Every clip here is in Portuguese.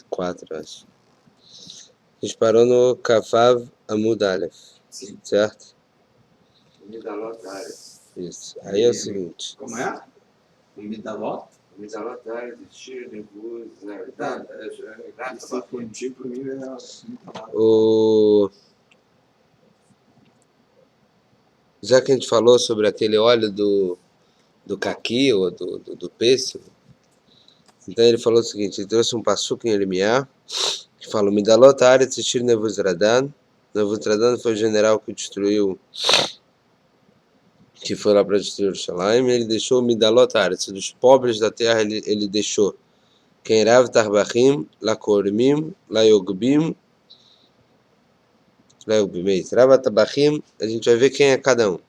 Quatro, acho. A gente parou no Kavav Amud Aleph. Sim. Certo? Isso. Aí é o seguinte. Como é? O Midalot? O Midalot de Shir, Nebuz, Já que a gente falou sobre aquele óleo do caqui ou do pêssego, então ele falou o seguinte, ele trouxe um passuco em Eremiá, que fala, Midalot Aretz Shir Nebuzradan. Nebuzradan foi o general que destruiu, que foi lá para destruir o Shalaim, ele deixou o Midalot Aretz, dos pobres da terra ele deixou. Quem Rav Tarbachim, Lakormim, Layogbim, Rav Tarbachim, a gente vai ver quem é cada um.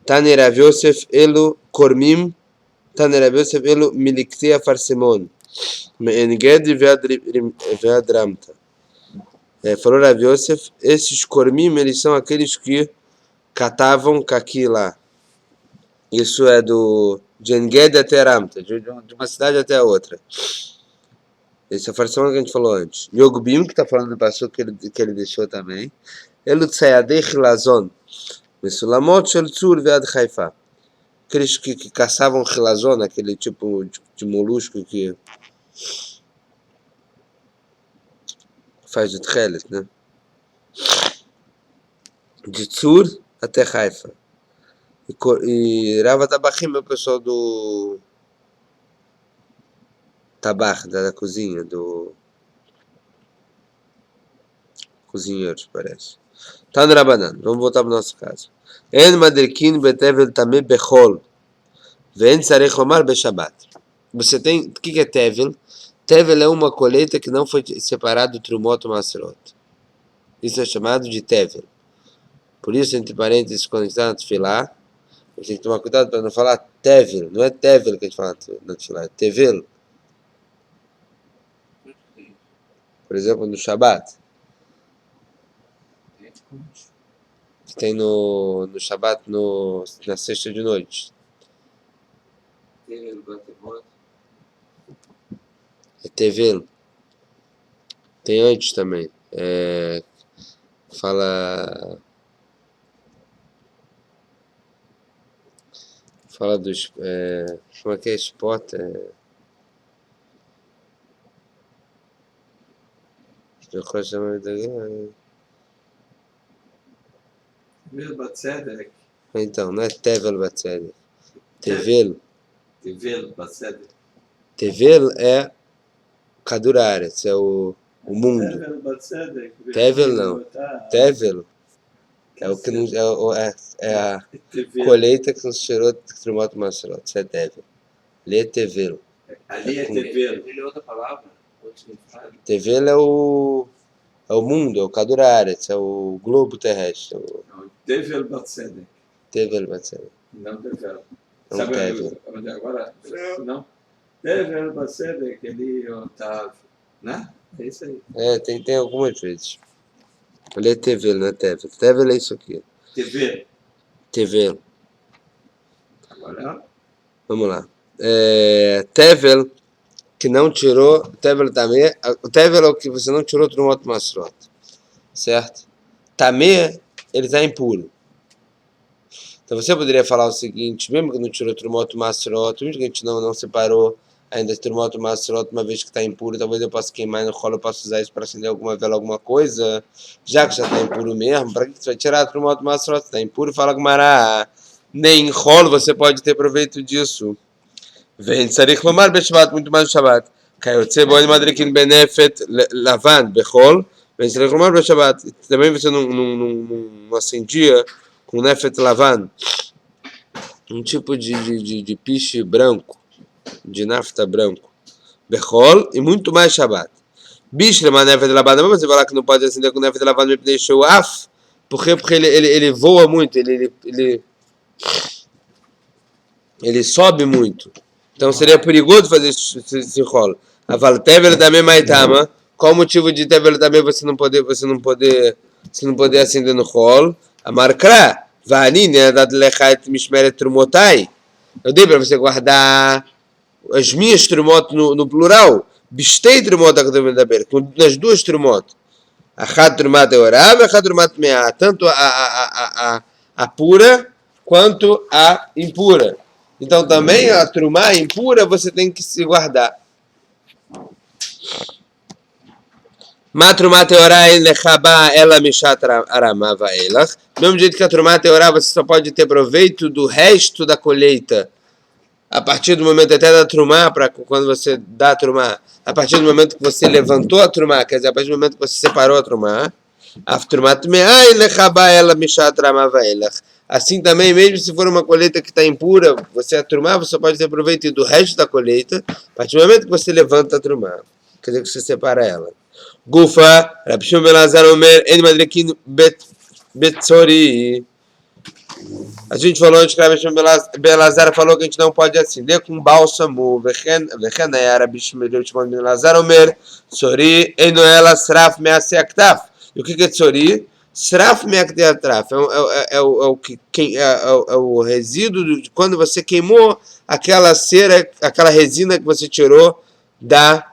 Tani Rav Yosef Elu Kormim, Tani Rav Yosef Elu Miliktia Farsimon, Meenged Veadramta. Falou Rav Yosef, esses Kormim, eles são aqueles que catavam caqui lá. Isso é de Enged até Ramta, de uma cidade até a outra. Esse é o Farsimon que a gente falou antes. Yogbim, que está falando do pastor que ele deixou também. Elu Tzayadei Chilazon. Mesulamot Shel Tzur Vead Haifa. Aqueles que caçavam Chilazon, aquele tipo de molusco que faz de Tchelet, né? De Tzur até Haifa. E Rav Tabachim é o pessoal do Tabach, da cozinha, do cozinheiros, parece. Tá no Rabanan, vamos voltar para o nosso caso. En madrikin betevel tameh bechol, ve'en tzarech lomar beshabat. Você tem, o que é tevel? Tevel é uma colheita que não foi separada do trumot ou maserot. Isso é chamado de tevel. Por isso, entre parênteses, quando a gente está na tefilá, a gente tem que tomar cuidado para não falar tevel. Não é tevel que a gente fala na tefilá, é tevel. Por exemplo, no Shabat. Tem no Shabat, na sexta de noite. É tevel. Tem antes também. Fala dos... como é que é spot? Então, não é Tevel Batzedek. Tevel Batzedek. Tevel é Kaduraretz, é o mundo. Tevel não. Tevel é o que não, é a colheita que nos tirou de Trumot Maserot. Isso é Tevel. Lê Tevel. Ali é Tevel. Ele é outra palavra? Tevel é o mundo, é o Kaduraretz, é o globo terrestre. Tevel Batzedek. Tevel Batzedek. Não Tevel. Não Sabe Tevel. onde agora? Não. Tevel Batzedek, ele está... Né? É isso aí. Tem algumas vezes. Lê Tevel, não é Tevel. Tevel é isso aqui. Tevel. Agora... Vamos lá. Tevel, que não tirou... Tevel também... O Tevel é o que você não tirou do Trumot Maserot. Certo? Tameh, ele está impuro. Então você poderia falar o seguinte, mesmo que não tirou Trumot Maserot, mesmo que a gente não separou ainda Trumot Maserot, uma vez que está impuro, talvez eu possa queimar no rolo, eu posso usar isso para acender alguma vela, alguma coisa, já que já está impuro mesmo, para que você vai tirar Trumot Maserot? Está impuro, fala Gumará, nem rolo você pode ter proveito disso. Vem, Tzarich Lomar Beshabat, muito mais no Shabat. Kayotze Boel Madrikin Benefet Lavan Bechol, vem, Tzarich Lomar Beshabat. Também você não acendia com Nefet Lavan, um tipo de piche branco, de nafta branco. Bechol e muito mais Shabat. Bishlema Nefet Lavan, não você falar que não pode acender com Nefet Lavan, me deixou af, porque ele voa muito, ele sobe muito. Então seria perigoso fazer esse rolo. A fala Tevel também Maitama. Qual o motivo de Tevel também você não poder se não poder acender no rolo, amarcra. Vani, né? Dad lechat mishmeret trumotai. Eu dei para você guardar as minhas trumot no plural. Bistei trumot nas duas trumot. Achat trumat eorá, achat trumat meá. Tanto a pura quanto a impura. Então também a trumá impura você tem que se guardar. Matrumá teorá lechabá ela mishat aramava elach. Do mesmo jeito que a trumá teorá você só pode ter proveito do resto da colheita. A partir do momento até da trumá, para quando você dá a trumá, a partir do momento que você levantou a trumá, quer dizer, a partir do momento que você separou a trumá, assim também, mesmo se for uma colheita que está impura, você a trumá, você pode ter proveito do resto da colheita, a partir do momento que você levanta a trumá, quer dizer que você separa ela. Gufa, Rabi Shimon ben Elazar Omer, En Madrekin Betzori. A gente falou antes que Rabi Shimon ben Elazar falou que a gente não pode acender com bálsamo. Vechen Rabi Shimon ben Elazar Omer, Tsori, Eno ela sraf measeaktaf. E o que é tsori? Sraf measeaktaf. É o resíduo de quando você queimou aquela cera, aquela resina que você tirou da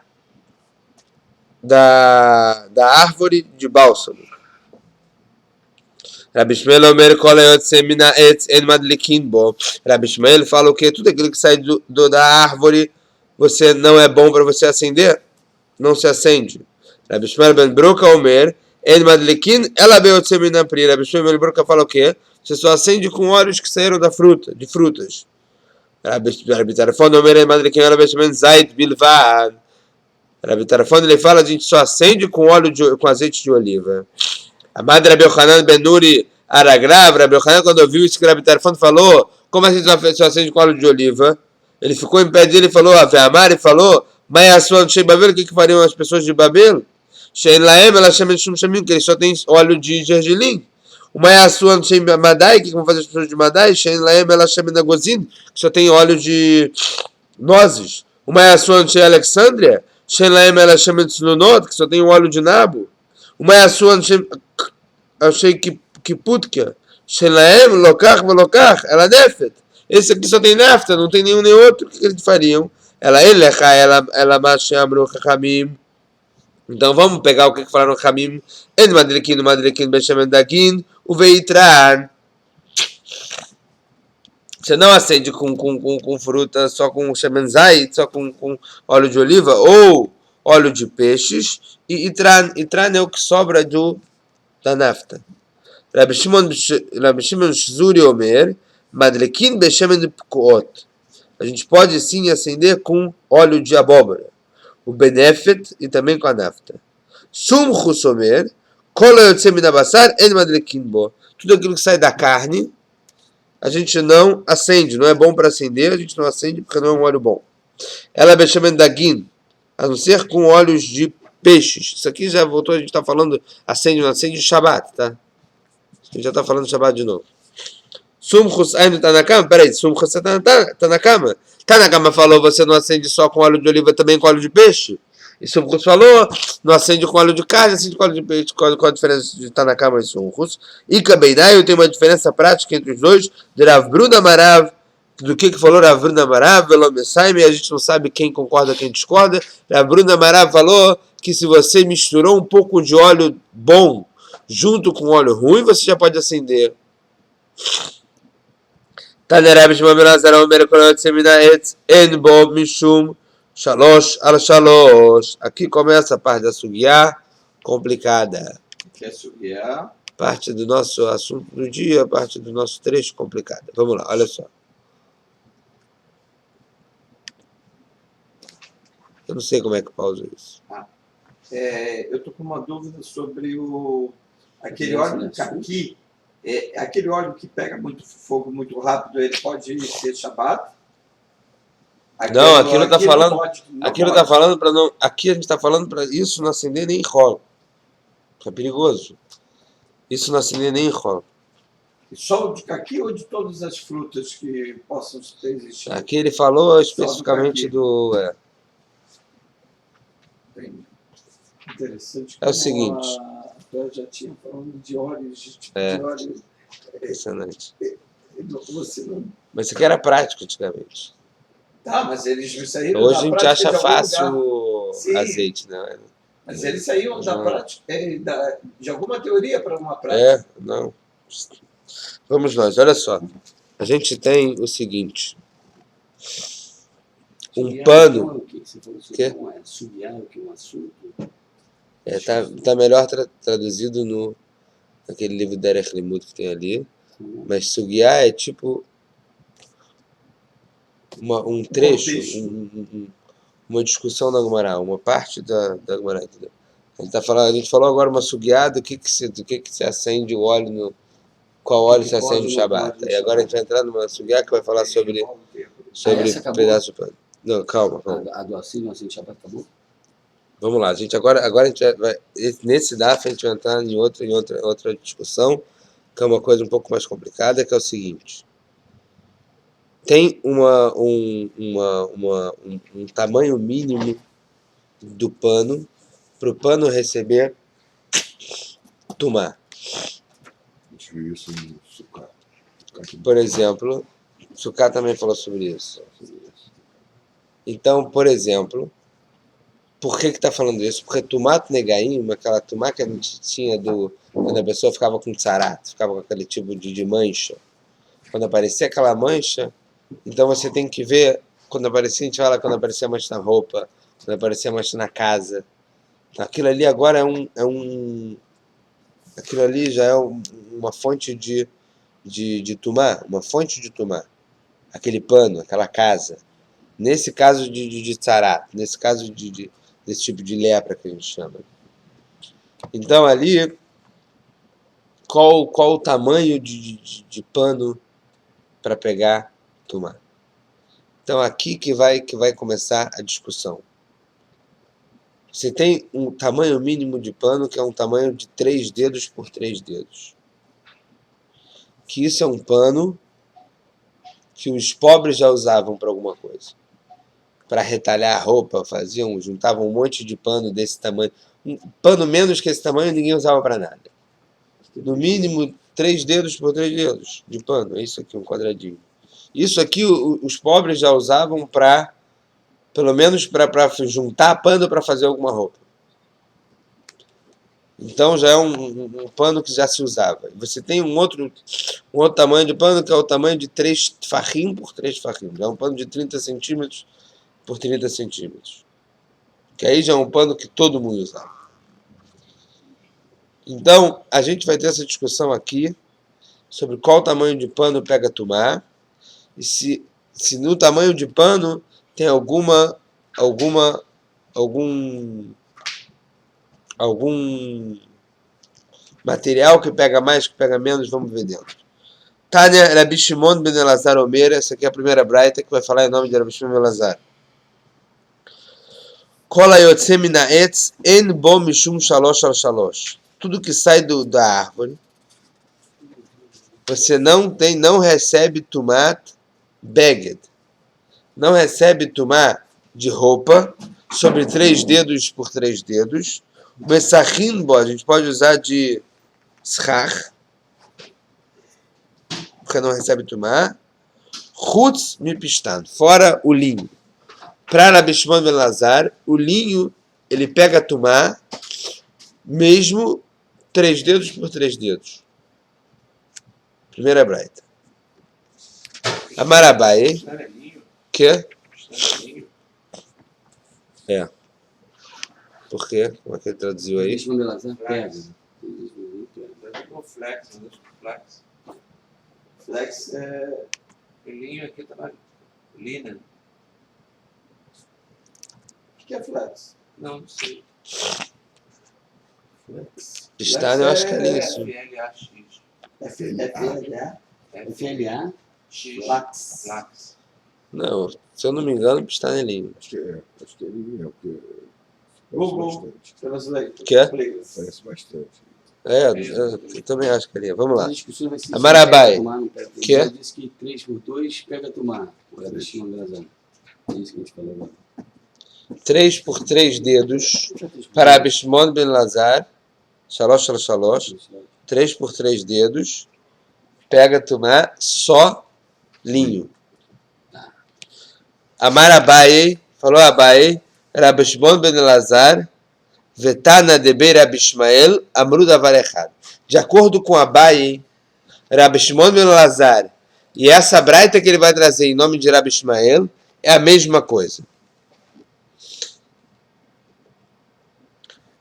árvore de bálsamo. Rabi Shmuel Omer kol hayotze mina etz en madlikin bo. Rabi Shmuel fala o que? Tudo aquilo que sai da árvore você não é bom para você acender, não se acende. Rabi Shmuel ben Broca Omer en madlikin ela beotze mina pri. Rabi Shmuel ben Broca fala o que? Você só acende com óleos que saíram de frutas. Rabi Tarfon Omer en madlikin ela beotze zait bilvad. Rabi Tarfon ele fala a gente só acende com com azeite de oliva. Amad Rabi Yochanan ben Nuri Aragrav, Rabi Yochanan quando ouviu isso que Rabi Tarfon falou, como assim só acende com óleo de oliva? Ele ficou em pé dele e falou, Ave Amar, e falou, Maiasuan Shei Babel, o que fariam as pessoas de Babel? Shein Laem, ela chama de Shum Shamim, que eles só têm óleo de gergelim. O Maiasuan Shei Madai, o que vão fazer as pessoas de Madai? Shein Laem, ela chama de Nagozin, que só tem óleo de nozes. O Maiasuan Shei Alexandria, Shein Laem, ela chama de Sununot, que só tem óleo de nabo. O Maiasuan achei que putka, Shelaem, Lokach, Velokach, ela nefet. Esse aqui só tem nefta, não tem nenhum nem outro. O que eles fariam? Ela elecha, ela machamro chachamim. Então vamos pegar o que falaram chachamim. En madrikin, bechamem dagin, o veitran. Você não acende com fruta, só com shemenzai, só com óleo de oliva, ou óleo de peixes, e itran. Itran é o que sobra da nafta. Rabi Shimon Shzuri Omer, Madlekin Beshemen de Pkuot. A gente pode sim acender com óleo de abóbora, o benefet e também com a nafta. Sumchus Omer, Kol Yotze min Abasar en Madlekin Bo. Tudo aquilo que sai da carne, a gente não acende, não é bom para acender, a gente não acende porque não é um óleo bom. Ela Beshemen Dagin, a não ser com óleos de peixes. Isso aqui já voltou, a gente está falando acende ou não acende de Shabbat, tá? A gente já está falando de Shabbat de novo. Sumchus ainda está na cama? Peraí, Sumchus está na cama? Está na cama falou, você não acende só com óleo de oliva, também com óleo de peixe? E Sumchus falou, não acende com óleo de carne, acende com óleo de peixe. Qual a diferença de estar na cama e Sumchus? E Kabeinai, eu tenho uma diferença prática entre os dois, de Rav Bruna Marav, do que falou Rav Bruna Marav, Velomessaime, a gente não sabe quem concorda, quem discorda. Rav Bruna Marav falou que se você misturou um pouco de óleo bom junto com óleo ruim, você já pode acender. Tanerab Shimon ben Elazar Omer kol hayotze min ha'etz en bo mishum shalosh al shalosh. Aqui começa a parte da sugiá complicada. Quer sugiar? Parte do nosso assunto do dia, parte do nosso trecho complicado. Vamos lá, olha só. Eu não sei como é que pausa isso. Eu estou com uma dúvida sobre aquele óleo de caqui. Aquele óleo que pega muito fogo muito rápido, ele pode ser Shabbat? Não, aqui não está falando. Aqui não está falando para não. Aqui a gente está falando para isso não acender nem em rolo. É perigoso. Isso não acender nem em rolo. Só o de caqui ou de todas as frutas que possam existir? Aqui ele falou especificamente do. Interessante. É o seguinte. Torá já tinha falando de óleos, de tipo É. de óleo. Impressionante. Você não... Mas isso aqui era prático antigamente. Tá, mas eles saíram Hoje da a gente prática acha de algum fácil lugar. Sim. azeite, né? Mas eles saíram da Não. prática, de alguma teoria para uma prática. Não. Vamos nós, olha só. A gente tem o seguinte. Sugiar, pano. então, é o quê? Você falou Quê? Não é sugiar o que um assunto? Tá melhor traduzido naquele livro Derech Limud que tem ali. Não. Mas sugiar é tipo um trecho, Contexto. uma discussão da Gemara, uma parte da Gemara, entendeu? A gente falou agora uma sugiada, do que se acende o óleo qual óleo Que se acende pode no ou não Shabat. pode no E agora a gente vai Shabat. entrar numa sugiada que vai falar sobre essa acabou? pedaço de pano. Não, calma. A do Assis, assim, Shabbat acabou? Vamos lá, gente. Agora a gente vai nesse DAF a gente vai entrar em outra discussão, que é uma coisa um pouco mais complicada, que é o seguinte. Tem um tamanho mínimo do pano para o pano receber tumá. Isso no sucá. Por exemplo, Sukkah também falou sobre isso. Então, por exemplo, por que está falando isso? Porque tumat negaim, aquela tumá que a gente tinha quando a pessoa ficava com tsarat, ficava com aquele tipo de mancha. Quando aparecia aquela mancha, então você tem que ver, quando aparecia, a gente fala quando aparecia mancha na roupa, quando aparecia mancha na casa. Aquilo ali agora aquilo ali já é uma fonte de tumá, uma fonte de tumá. Aquele pano, aquela casa. Nesse caso de tsarat, nesse caso desse tipo de lepra que a gente chama. Então ali, qual o tamanho de pano para pegar tumá? Então aqui que vai começar a discussão. Você tem um tamanho mínimo de pano que é um tamanho de 3 dedos por 3 dedos. Que isso é um pano que os pobres já usavam para alguma coisa. Para retalhar a roupa, juntavam um monte de pano desse tamanho. Um pano menos que esse tamanho ninguém usava para nada. No mínimo 3 dedos por 3 dedos de pano. É isso aqui, um quadradinho. Isso aqui os pobres já usavam para, pelo menos para juntar pano para fazer alguma roupa. Então já é um pano que já se usava. Você tem um outro tamanho de pano que é o tamanho de 3 farrim por 3 farrim. É um pano de 30 centímetros por 30 centímetros. Que aí já é um pano que todo mundo usava. Então, a gente vai ter essa discussão aqui sobre qual tamanho de pano pega tumá e se no tamanho de pano tem algum material que pega mais, que pega menos, vamos ver dentro. Tânia Rabi Shimon ben Elazar Omer, essa aqui é a primeira braita que vai falar em nome de Rabi Shimon ben Elazar. Kol hayotze min ha'etz en bo mishum shalosh al shalosh. Tudo que sai da árvore, você não recebe tumat beged. Não recebe tumá de roupa sobre 3 dedos por 3 dedos. Messachin bo, a gente pode usar de schach, porque não recebe tumá. Chutz mipistan, fora o linho. Para Rabi Shimon ben Elazar, o linho, ele pega tumá, mesmo 3 dedos por 3 dedos. Primeira braita. Amarabai. Estanelinho. Que? Estanelinho. É. Por quê? Como é que ele traduziu aí? Deixa eu ver lá, pega. Flex. Deve ter flex, não flex. Flex é... O linho aqui tá na lina. O que é flex? Não sei. Flex. Pistane, eu acho que é isso. FLAX. FLA. FLA, X. Flax. Flax. Não, se eu não me engano, pistane é linho. Acho que é linha, porque Google. Translate. Que é? parece bastante. Eu também acho que é linho. Vamos a lá. discussão vai ser Amarabai. se pega Tumá, não pega. Que é? Ele disse que 3 por 2 pega Tumá. O Rabi Shimon ben Elazar. É isso que a gente falou agora. 3 por 3 dedos para Rabi Shimon ben Elazar Shalosh, shalosh, shalosh. 3 por 3 dedos. Pega tumá, só linho. Amar Abaye, falou Abaye, Rabi Shimon ben Elazar, Vetana de Beir Rabi Ishmael, Amru davar echad. De acordo com Abaye, Rabi Shimon ben Elazar, e essa braita que ele vai trazer em nome de Rabi Ishmael, é a mesma coisa.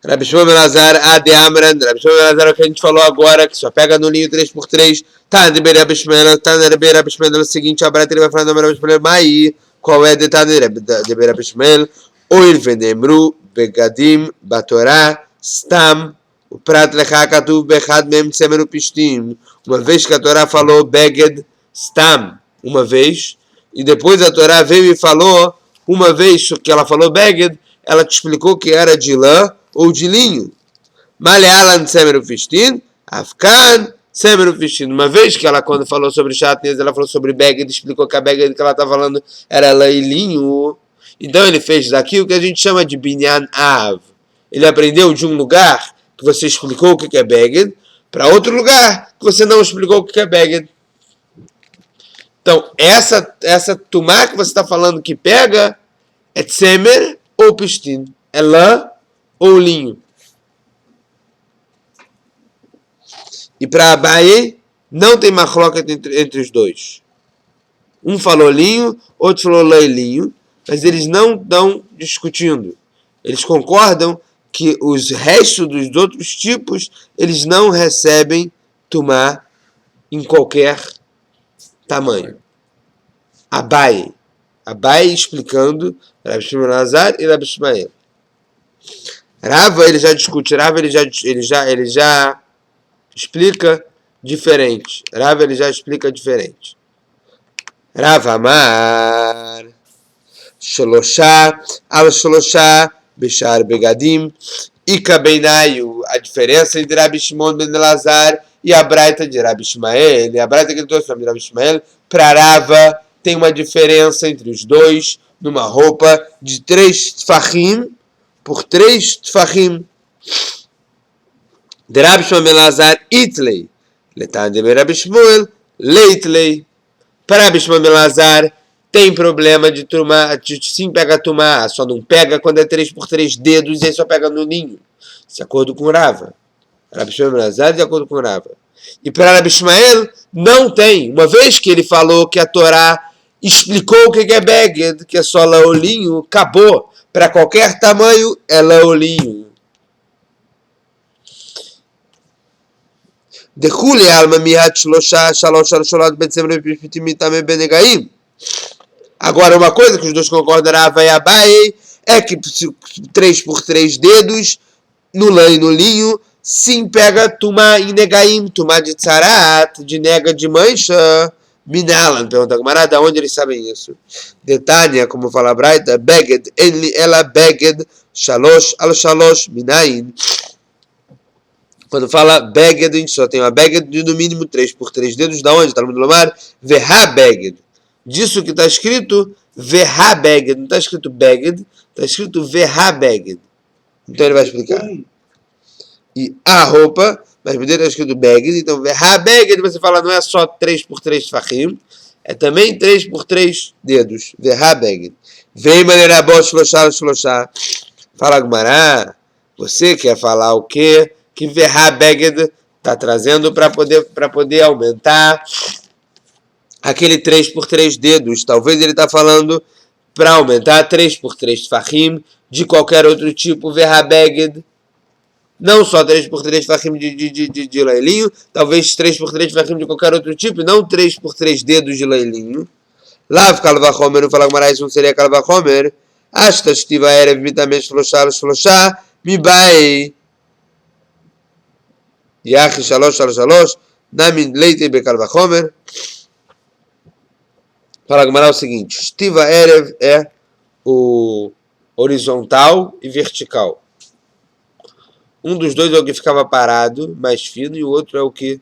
Rabi Shimon ben Elazar, Ade Amran, Rabi Shimon ben Elazar é o que a gente falou agora, que só pega no linho 3 por 3. Tá, de Beir Rabi Ishmael, tá, de Beir Rabi Ishmael, é o seguinte, a braita ele vai falar no nome de Rabi Ishmael, Mai, qual é detalhe de Beir Rabi Ishmael? Oil venemru, begadim, batorá, stam, o prat lecha katuv bechad mem tsemeru pishtim. Uma vez que a Torá falou beged, stam, uma vez, e depois a Torá veio e falou, uma vez que ela falou beged, ela te explicou que era de lã ou de linho. Malealan tsemeru pishtim, afkan, Semeru Fishin, uma vez que ela, quando falou sobre chatnez, ela falou sobre beged, explicou que a beged que ela está falando era lã e linho. Então ele fez daqui o que a gente chama de binyan av. Ele aprendeu de um lugar que você explicou o que é beged, para outro lugar que você não explicou o que é beged. Então, essa tumá que você está falando que pega é tsemer ou pistin, é lã ou linho. E para Abaye, não tem machloket entre os dois. Um falou linho, outro falou lã e linho, mas eles não estão discutindo. Eles concordam que os restos dos outros tipos, eles não recebem tumá em qualquer tamanho. Abaye explicando Rabi Shimon ben Elazar e Rabi Ishmael. Rava, ele já discute, Rava, ele já explica diferente. Rava, ele já explica diferente. Rava Amar Sholoshá al Sholoshá Beshar Begadim Ika Beinayu. A diferença entre Rabi Shimon ben Elazar e a braita de Rabi Ishmael. E a braita que ele trouxe de Rabi Ishmael, para Rava, tem uma diferença entre os dois numa roupa de 3 tfachim por 3 tfachim. De Rabi Shimon ben Elazar, Itlei. Letan de Rabi Shmuel, Leitlei. Para Rabi Shimon ben Elazar, tem problema de tumá, sim pega tumá, só não pega quando é 3 por 3 dedos e aí só pega no ninho. De acordo com Rava. Rabi Shimon ben Elazar, de acordo com Rava. E para Rabi Ishmael, não tem. Uma vez que ele falou que a Torá explicou o que é beged, que é só lã ou linho, acabou. Para qualquer tamanho, é lã ou linho. Dechule alma mihat shloshá shalosh sholot betzemer pipitim tamem benegaim. Agora, uma coisa que os dois concordam, Rava e Abaye, é que 3 por 3 dedos, no lã e no linho, sim pega tumá em negaim, tumá de tzarat, de nega de mancha. Minalan, pergunta a Gemara, de onde eles sabem isso? Detânia, como fala a Braita, beged, ela beged, shalosh al shalosh, minayin. Quando fala beged, a gente só tem uma beged de no mínimo 3 por 3 dedos, da onde? Talmud Lomar, verha beged. Disso que está escrito, verha beged. Não está escrito beged, está escrito verha beged. Então ele vai explicar. E a roupa, mas por dentro está escrito beged, então verha beged, você fala, não é só 3 por 3 tfachim, é também 3 por 3 dedos. Verha beged. Vem maneira boa, shloshá. Fala Gemara, você quer falar o quê? Que verha beged está trazendo para poder aumentar aquele 3 por 3 dedos. Talvez ele está falando para aumentar 3 por 3 tfachim de qualquer outro tipo, verha beged. Não só 3 por 3 tfachim de leilinho, talvez 3 por 3 tfachim de qualquer outro tipo, não 3 por 3 dedos de leilinho. Lav kalvachomer, não fala Gemara, isso não seria kalvachomer. Ashta shtiva erev mitamesh shloshá, mibai. Yachi shalosh, namin leite bekal vachomer. Fala Gemara o seguinte, Shtiva Erev é o horizontal e vertical. Um dos dois é o que ficava parado, mais fino, e o outro é o que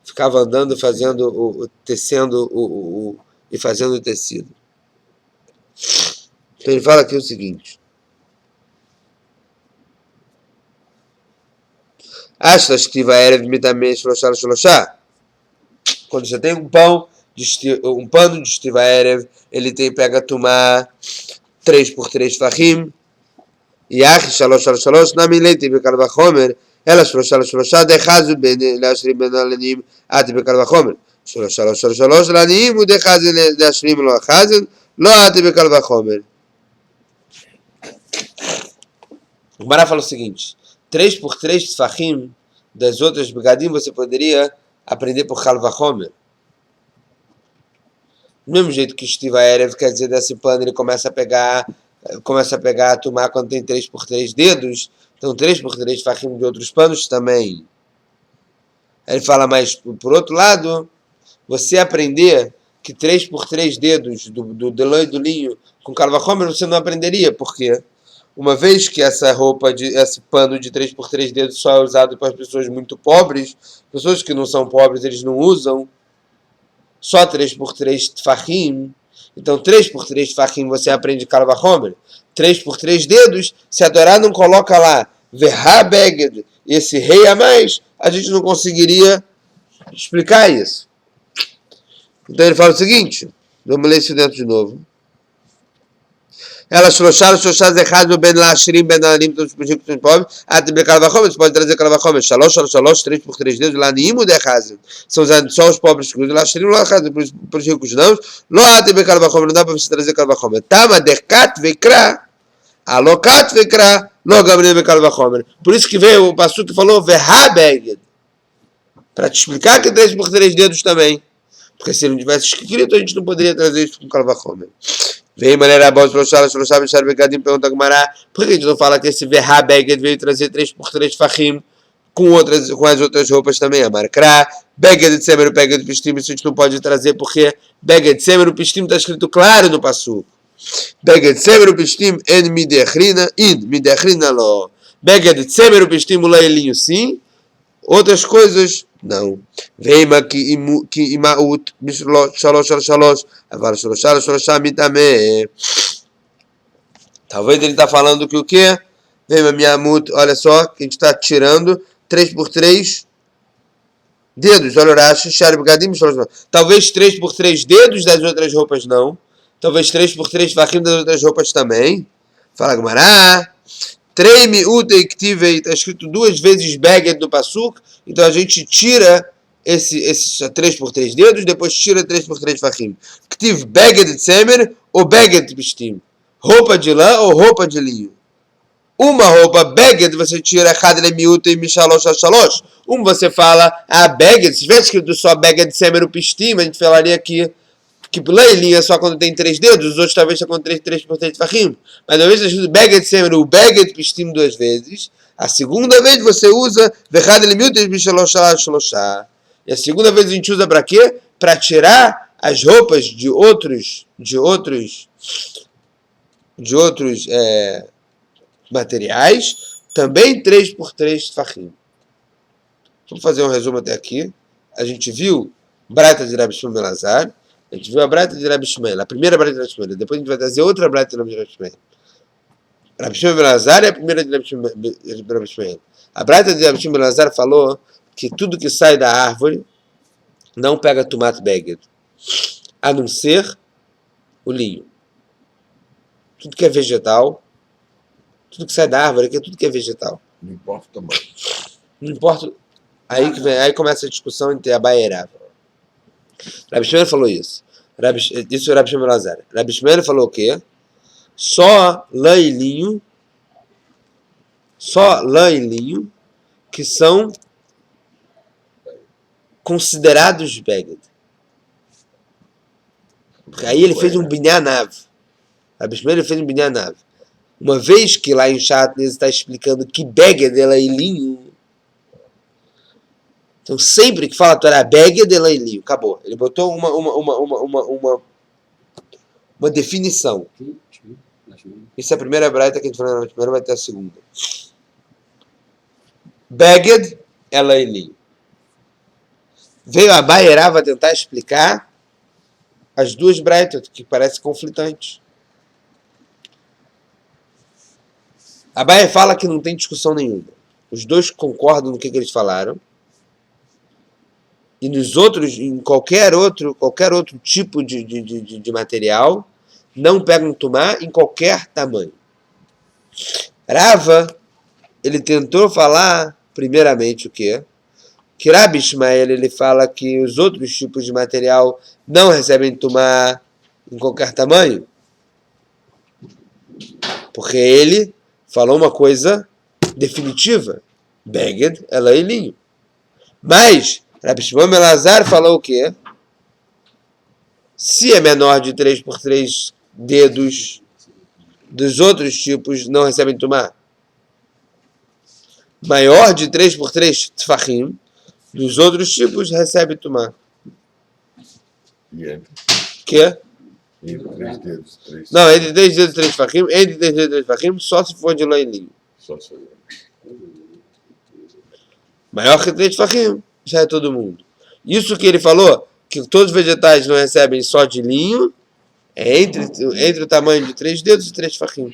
ficava andando, fazendo tecendo e fazendo o tecido. Então ele fala aqui o seguinte. Ashla Shtiva Erev Mitamei Shloshá Shloshá. Quando você tem um pano de Shtiva Erev, ele pega Tumá 3x3 Fahim. Yach Shalosh Shalosh Namilete Bekal Vachomer. Ela Shloshá Dechazu Ben Lashrim Ben Alanim Ati Bekal Vachomer. Shalosh Lanim U Dechazu Lashrim Lo Achazen Lo Ati Bekal Vachomer. O Mará fala o seguinte: 3x3 Tfahim das outras Begadim você poderia aprender por Kal Vachomer. Do mesmo jeito que Shtiva Erev, quer dizer, desse pano ele começa a pegar a Tumá quando tem 3x3 dedos, então 3x3 Tfahim de outros panos também. Aí ele fala, mas por outro lado, você aprender que 3x3 dedos do delã e do linho com Kal Vachomer você não aprenderia, por quê? Uma vez que esse pano de 3x3 dedos só é usado para as pessoas muito pobres, pessoas que não são pobres eles não usam, só 3x3 Tfahim. Então 3x3 Tfahim você aprende Kal Vachomer. 3x3 dedos, se a Torá não coloca lá Verha Beged, esse rei a mais, a gente não conseguiria explicar isso. Então ele fala o seguinte, vamos ler isso dentro de novo. Ela Shloshá Zechad Ben Lashrim Ben Alanim, todos os que são pobres, Ati Bekal Vachomer, você pode trazer Kal Vachomer, Shalosh, 3x3 dedos, Lanim U Dechazen, são só os pobres que usam Lashrim, Lo Achazen, por os ricos não, Lo Ati Bekal Vachomer, não dá para você trazer Kal Vachomer. Tama Dekat Vekra, Alokat Vekra, Lo Gamrim Bekal Vachomer. Por isso que veio o pastor que falou Verha Beged, para te explicar que 3x3 dedos também, porque se ele não tivesse escrito a gente não poderia trazer isso com Kal Vachomer. Vem maneira boa, Shloshá Bechar Begadim, pergunta a Gumará, por que a gente não fala que esse Verha Beged veio trazer 3x3 Fahim com as outras roupas também? Amarkra, Beged de Semer, Beged de Pistim, isso a gente não pode trazer porque Beged de Semer, o Pistim está escrito claro no Passuco. Beged de Semer, o Pistim, en Midechrina lo. Beged de Semer, o Pistim, o Lailinho sim, outras coisas não. Veima que imaut Shalosh avar Shloshá Mitamei. Talvez ele está falando que o quê? Veima miamut, olha só, que a gente está tirando 3x3 dedos. Olha o Rashi, Sharib Gadim, talvez 3x3 dedos das outras roupas não. Talvez 3x3 Fahim das outras roupas também. Fala Gumará. Treime Utei Ktivei, está escrito 2 vezes Beged no Pasuk, então a gente tira esses 3x3 dedos, depois tira 3x3 Fahim. Ktiv Beged de Semer ou Beged de Pistim. Roupa de lã ou roupa de linho. Uma roupa Beged você tira Hadle Miutei Mishalosh Shalosh. Você fala, Beged, se tivesse escrito só Beged de Semer ou Pistim, a gente falaria que lã e linho é só quando tem 3 dedos, os outros talvez só quando tem 3x3 Fahim. Mas uma vez escrito Beged Semer ou Beged Pistim 2 vezes, a segunda vez você usa Vechad Elimiut Shloshá. E a segunda vez a gente usa para quê? Para tirar as roupas de outros materiais, também 3x3 Fahim. Vamos fazer um resumo até aqui. A gente viu Braita de Rabi Shimon ben Elazar. A gente viu a Braita de Rabi Shmuel, a primeira Braita de Rabi Shmuel. Depois a gente vai trazer outra Braita de Rabi Shmuel. Rabi Shimon ben Elazar é a primeira de Rabi Shmuel. A Braita de Rabi Shimon ben Elazar falou que tudo que sai da árvore não pega tomate Beged, a não ser o linho. Tudo que é vegetal, tudo que sai da árvore, que é tudo que é vegetal. Não importa o tamanho. Não importa. Aí começa a discussão entre Abai e Rav. Rabi Shmuel falou isso. Isso é Rabi Shimon ben Elazar. Rabi Shmuel falou o quê? Só lã e linho que são considerados Beged. Aí ele fez um binyanav. Rabi Shmuel fez um binyanav. Uma vez que lá em Shatnez está explicando que Beged é lã e linho, então sempre que fala a Torá Beged é lã e linho, acabou. Ele botou uma definição. Isso é a primeira braita que a gente falou, na primeira vai ter a segunda. Beged é lã e linho. Veio a Baerava tentar explicar as duas braitas que parecem conflitantes. A Baer fala que não tem discussão nenhuma. os dois concordam no que eles falaram. E nos outros, em qualquer outro tipo de material, não pegam tumá em qualquer tamanho. Rava, ele tentou falar, primeiramente, o quê? Que Rabi Ishmael, ele fala que os outros tipos de material não recebem tumá em qualquer tamanho. Porque ele falou uma coisa definitiva. Beged, ela é linho. Mas, Rabi Shimon Elazar falou o quê? Se é menor de 3 por 3 dedos, dos outros tipos não recebem tumá. Maior de 3 por 3 tfachim, dos outros tipos recebe tumá. E entre Que? 3 dedos, 3. Não, entre 3 dedos e 3 tfachim, entre 3 dedos e 3 tfachim, só se for de lã e linho. Só se Maior que 3 tfachim, já é todo mundo. Isso que ele falou, que todos os vegetais não recebem só de linho, é entre o tamanho de 3 dedos e 3 tfachim.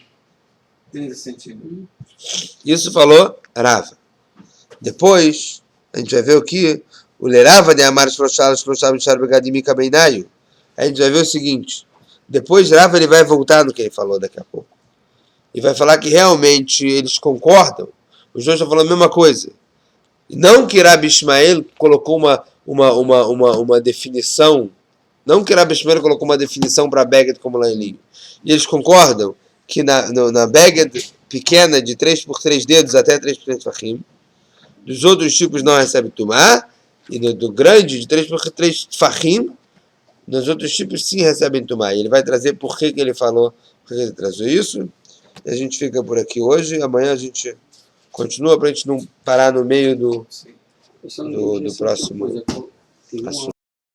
30 centímetros. Isso falou Rava. Depois, a gente vai ver o que o Lerava de Amar Shloshal Mishar Begadim Kabeinayu. A gente vai ver o seguinte. Depois Rava ele vai voltar no que ele falou daqui a pouco. E vai falar que realmente eles concordam. Os dois estão falando a mesma coisa. Não que Rabi Ishmael colocou uma definição. Não que Rabi Ishmael colocou uma definição para Beged como Lailinho. E eles concordam que na Beged pequena de 3 por 3 dedos até 3 por 3 tfachim, dos outros tipos não recebe tumá, e do grande de 3 por 3 tfachim, nos outros tipos sim recebem tumá. E ele vai trazer por que ele falou, por que ele trazou isso. E a gente fica por aqui hoje, amanhã a gente continua para a gente não parar no meio do próximo assunto.